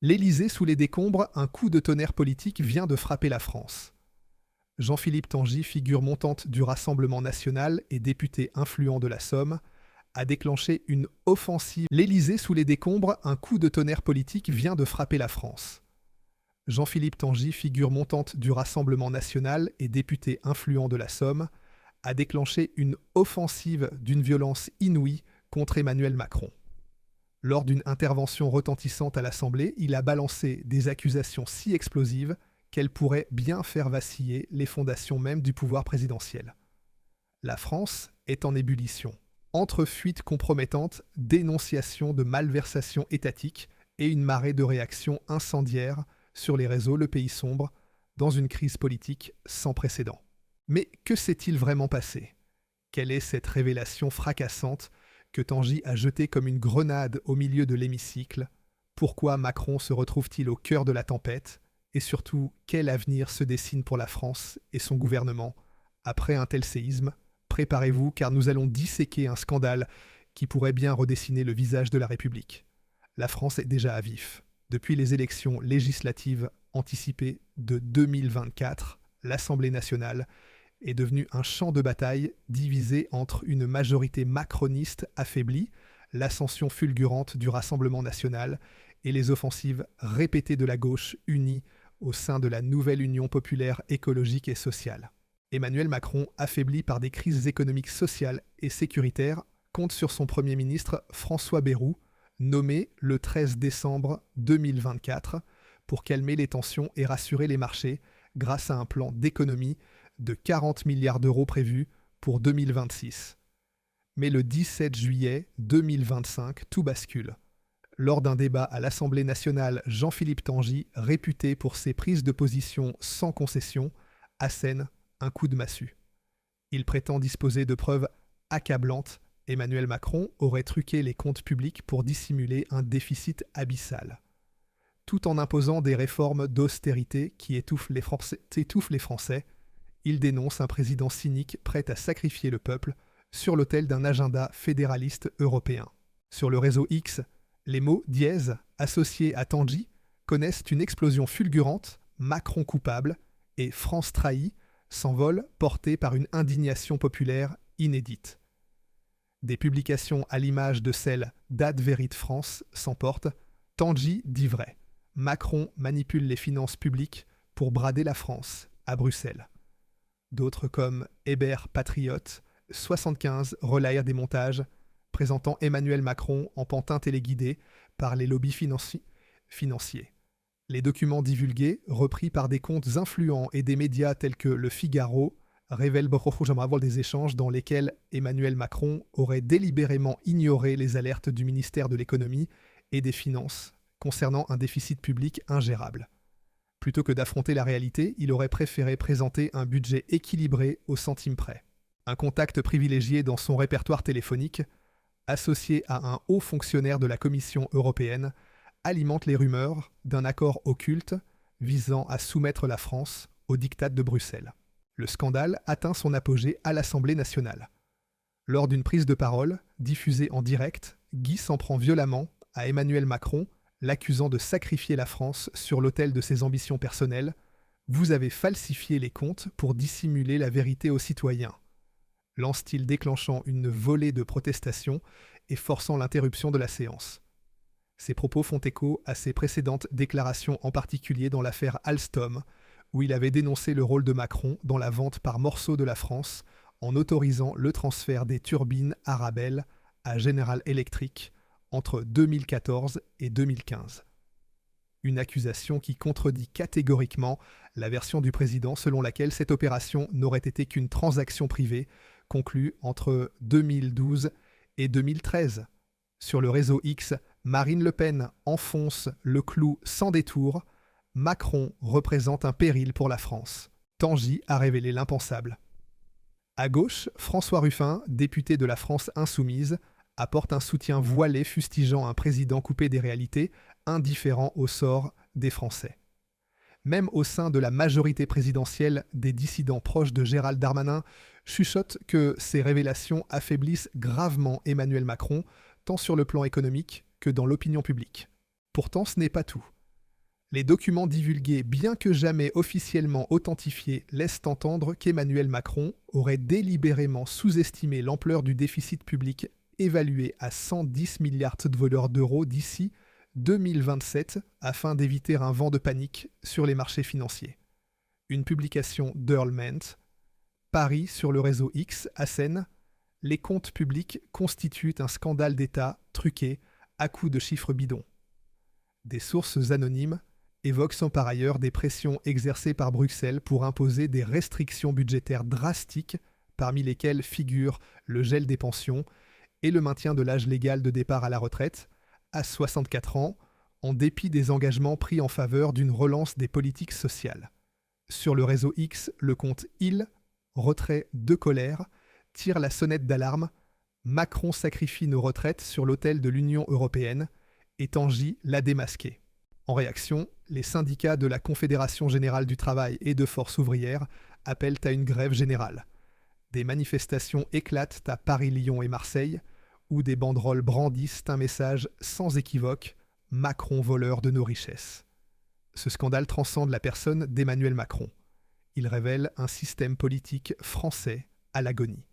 L'Élysée sous les décombres, un coup de tonnerre politique vient de frapper la France. Jean-Philippe Tanguy, figure montante du Rassemblement national et député influent de la Somme, a déclenché une offensive. L'Élysée sous les décombres, un coup de tonnerre politique vient de frapper la France. Jean-Philippe Tanguy, figure montante du Rassemblement national et député influent de la Somme, a déclenché une offensive d'une violence inouïe contre Emmanuel Macron. Lors d'une intervention retentissante à l'Assemblée, il a balancé des accusations si explosives qu'elles pourraient bien faire vaciller les fondations mêmes du pouvoir présidentiel. La France est en ébullition. Entre fuites compromettantes, dénonciations de malversations étatiques et une marée de réactions incendiaires sur les réseaux, le pays sombre dans une crise politique sans précédent. Mais que s'est-il vraiment passé? Quelle est cette révélation fracassante que Tanguy a jetée comme une grenade au milieu de l'hémicycle? Pourquoi Macron se retrouve-t-il au cœur de la tempête? Et surtout, quel avenir se dessine pour la France et son gouvernement après un tel séisme? Préparez-vous, car nous allons disséquer un scandale qui pourrait bien redessiner le visage de la République. La France est déjà à vif. Depuis les élections législatives anticipées de 2024, l'Assemblée nationale est devenue un champ de bataille divisé entre une majorité macroniste affaiblie, l'ascension fulgurante du Rassemblement national et les offensives répétées de la gauche unie au sein de la nouvelle Union populaire écologique et sociale. Emmanuel Macron, affaibli par des crises économiques, sociales et sécuritaires, compte sur son Premier ministre François Bayrou, nommé le 13 décembre 2024, pour calmer les tensions et rassurer les marchés grâce à un plan d'économie de 40 milliards d'euros prévu pour 2026. Mais le 17 juillet 2025, tout bascule. Lors d'un débat à l'Assemblée nationale, Jean-Philippe Tanguy, réputé pour ses prises de position sans concession, assène un coup de massue. Il prétend disposer de preuves accablantes. Emmanuel Macron aurait truqué les comptes publics pour dissimuler un déficit abyssal, tout en imposant des réformes d'austérité qui étouffent les Français. Il dénonce un président cynique prêt à sacrifier le peuple sur l'autel d'un agenda fédéraliste européen. Sur le réseau X, les mots dièse associés à Tanguy connaissent une explosion fulgurante. Macron coupable et France trahie s'envolent portés par une indignation populaire inédite. Des publications à l'image de celle d'Adverit France s'emportent. Tanguy dit vrai. Macron manipule les finances publiques pour brader la France à Bruxelles. D'autres comme Hébert Patriote 75 relayent des montages présentant Emmanuel Macron en pantin téléguidé par les lobbies financiers. Les documents divulgués, repris par des comptes influents et des médias tels que Le Figaro, révèlent des échanges dans lesquels Emmanuel Macron aurait délibérément ignoré les alertes du ministère de l'économie et des finances concernant un déficit public ingérable. Plutôt que d'affronter la réalité, il aurait préféré présenter un budget équilibré au centime près. Un contact privilégié dans son répertoire téléphonique, associé à un haut fonctionnaire de la Commission européenne, alimente les rumeurs d'un accord occulte visant à soumettre la France au diktat de Bruxelles. Le scandale atteint son apogée à l'Assemblée nationale. Lors d'une prise de parole, diffusée en direct, Guy s'en prend violemment à Emmanuel Macron, l'accusant de sacrifier la France sur l'autel de ses ambitions personnelles. Vous avez falsifié les comptes pour dissimuler la vérité aux citoyens, lance-t-il, déclenchant une volée de protestations et forçant l'interruption de la séance. Ces propos font écho à ses précédentes déclarations, en particulier dans l'affaire Alstom, où il avait dénoncé le rôle de Macron dans la vente par morceaux de la France en autorisant le transfert des turbines Arabelle à General Electric entre 2014 et 2015. Une accusation qui contredit catégoriquement la version du président selon laquelle cette opération n'aurait été qu'une transaction privée conclue entre 2012 et 2013. Sur le réseau X, Marine Le Pen enfonce le clou sans détour. Macron représente un péril pour la France. Tanguy a révélé l'impensable. À gauche, François Ruffin, député de la France insoumise, apporte un soutien voilé fustigeant un président coupé des réalités, indifférent au sort des Français. Même au sein de la majorité présidentielle, des dissidents proches de Gérald Darmanin chuchotent que ces révélations affaiblissent gravement Emmanuel Macron, tant sur le plan économique que dans l'opinion publique. Pourtant, ce n'est pas tout. Les documents divulgués, bien que jamais officiellement authentifiés, laissent entendre qu'Emmanuel Macron aurait délibérément sous-estimé l'ampleur du déficit public évalué à 110 milliards de dollars d'euros d'ici 2027 afin d'éviter un vent de panique sur les marchés financiers. Une publication d'Earlment, Paris sur le réseau X assène « Les comptes publics constituent un scandale d'État truqué à coups de chiffres bidons ». Des sources anonymes évoquent par ailleurs des pressions exercées par Bruxelles pour imposer des restrictions budgétaires drastiques, parmi lesquelles figurent le gel des pensions et le maintien de l'âge légal de départ à la retraite, à 64 ans, en dépit des engagements pris en faveur d'une relance des politiques sociales. Sur le réseau X, le compte IL, retrait de colère, tire la sonnette d'alarme « Macron sacrifie nos retraites sur l'autel de l'Union européenne » et Tanguy l'a démasqué. En réaction, les syndicats de la Confédération générale du travail et de Force ouvrière appellent à une grève générale. Des manifestations éclatent à Paris, Lyon et Marseille, où des banderoles brandissent un message sans équivoque « Macron voleur de nos richesses ». Ce scandale transcende la personne d'Emmanuel Macron. Il révèle un système politique français à l'agonie.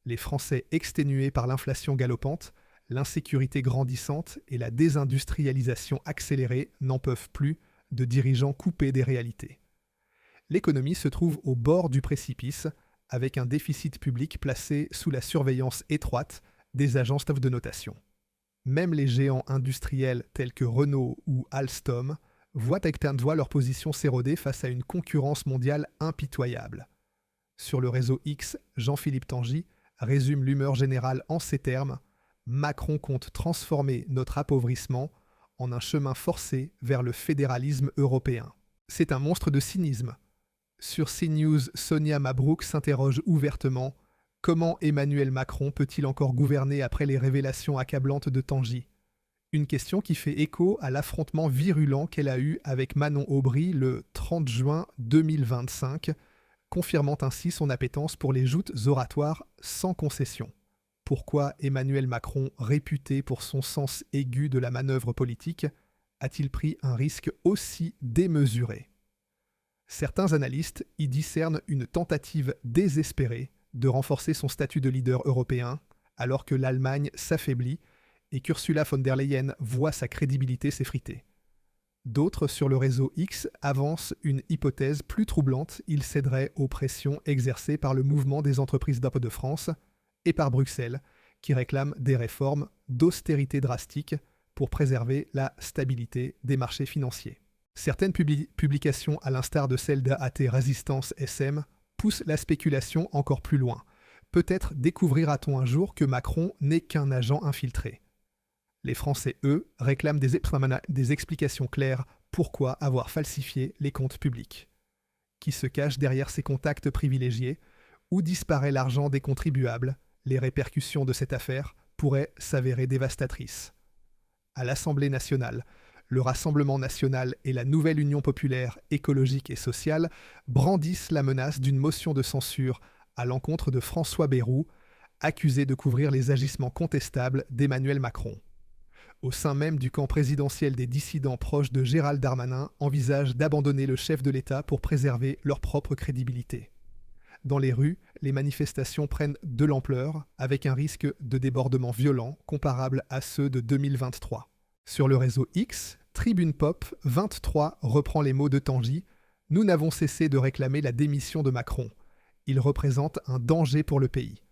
Les Français exténués par l'inflation galopante, l'insécurité grandissante et la désindustrialisation accélérée n'en peuvent plus de dirigeants coupés des réalités. L'économie se trouve au bord du précipice, avec un déficit public placé sous la surveillance étroite des agences de notation. Même les géants industriels tels que Renault ou Alstom voient avec un doigt leur position s'éroder face à une concurrence mondiale impitoyable. Sur le réseau X, Jean-Philippe Tanguy résume l'humeur générale en ces termes « Macron compte transformer notre appauvrissement en un chemin forcé vers le fédéralisme européen ». C'est un monstre de cynisme. Sur CNews, Sonia Mabrouk s'interroge ouvertement « Comment Emmanuel Macron peut-il encore gouverner après les révélations accablantes de Tanguy ?» Une question qui fait écho à l'affrontement virulent qu'elle a eu avec Manon Aubry le 30 juin 2025, confirmant ainsi son appétence pour les joutes oratoires sans concession. Pourquoi Emmanuel Macron, réputé pour son sens aigu de la manœuvre politique, a-t-il pris un risque aussi démesuré ? Certains analystes y discernent une tentative désespérée de renforcer son statut de leader européen, alors que l'Allemagne s'affaiblit et qu'Ursula von der Leyen voit sa crédibilité s'effriter. D'autres sur le réseau X avancent une hypothèse plus troublante, il céderait aux pressions exercées par le mouvement des entreprises de France et par Bruxelles, qui réclament des réformes d'austérité drastique pour préserver la stabilité des marchés financiers. Certaines publications, à l'instar de celle d'AT Résistance SM, poussent la spéculation encore plus loin. Peut-être découvrira-t-on un jour que Macron n'est qu'un agent infiltré. Les Français, eux, réclament des explications claires pourquoi avoir falsifié les comptes publics. Qui se cache derrière ces contacts privilégiés? Où disparaît l'argent des contribuables? Les répercussions de cette affaire pourraient s'avérer dévastatrices. À l'Assemblée nationale, le Rassemblement national et la nouvelle Union populaire écologique et sociale brandissent la menace d'une motion de censure à l'encontre de François Bayrou, accusé de couvrir les agissements contestables d'Emmanuel Macron. Au sein même du camp présidentiel, des dissidents proches de Gérald Darmanin envisagent d'abandonner le chef de l'État pour préserver leur propre crédibilité. Dans les rues, les manifestations prennent de l'ampleur, avec un risque de débordement violent comparable à ceux de 2023. Sur le réseau X, Tribune Pop 23 reprend les mots de Tanguy « Nous n'avons cessé de réclamer la démission de Macron. Il représente un danger pour le pays. »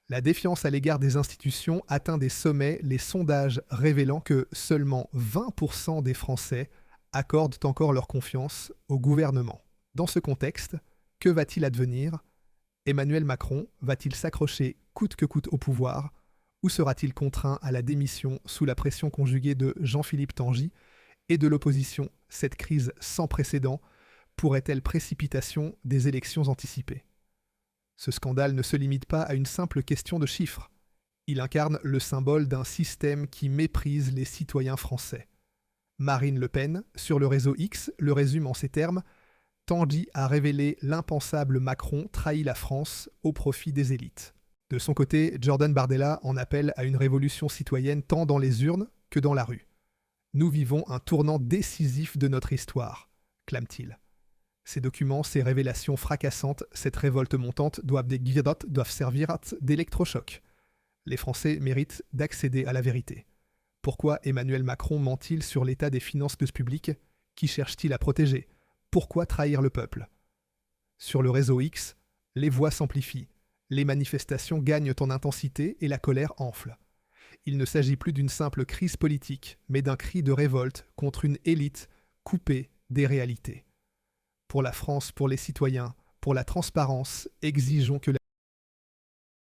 La défiance à l'égard des institutions atteint des sommets, les sondages révélant que seulement 20% des Français accordent encore leur confiance au gouvernement. Dans ce contexte, que va-t-il advenir ? Emmanuel Macron va-t-il s'accrocher coûte que coûte au pouvoir ou sera-t-il contraint à la démission sous la pression conjuguée de Jean-Philippe Tanguy et de l'opposition? Cette crise sans précédent pourrait-elle précipitation des élections anticipées? Ce scandale ne se limite pas à une simple question de chiffres. Il incarne le symbole d'un système qui méprise les citoyens français. Marine Le Pen, sur le réseau X, le résume en ces termes « Tanguy a révélé l'impensable Macron trahit la France au profit des élites ». De son côté, Jordan Bardella en appelle à une révolution citoyenne tant dans les urnes que dans la rue. Nous vivons un tournant décisif de notre histoire, clame-t-il. Ces documents, ces révélations fracassantes, cette révolte montante doivent servir d'électrochoc. Les Français méritent d'accéder à la vérité. Pourquoi Emmanuel Macron ment-il sur l'état des finances publiques? Qui cherche-t-il à protéger? Pourquoi trahir le peuple? Sur le réseau X, les voix s'amplifient, les manifestations gagnent en intensité et la colère enfle. Il ne s'agit plus d'une simple crise politique, mais d'un cri de révolte contre une élite coupée des réalités. Pour la France, pour les citoyens, pour la transparence, exigeons que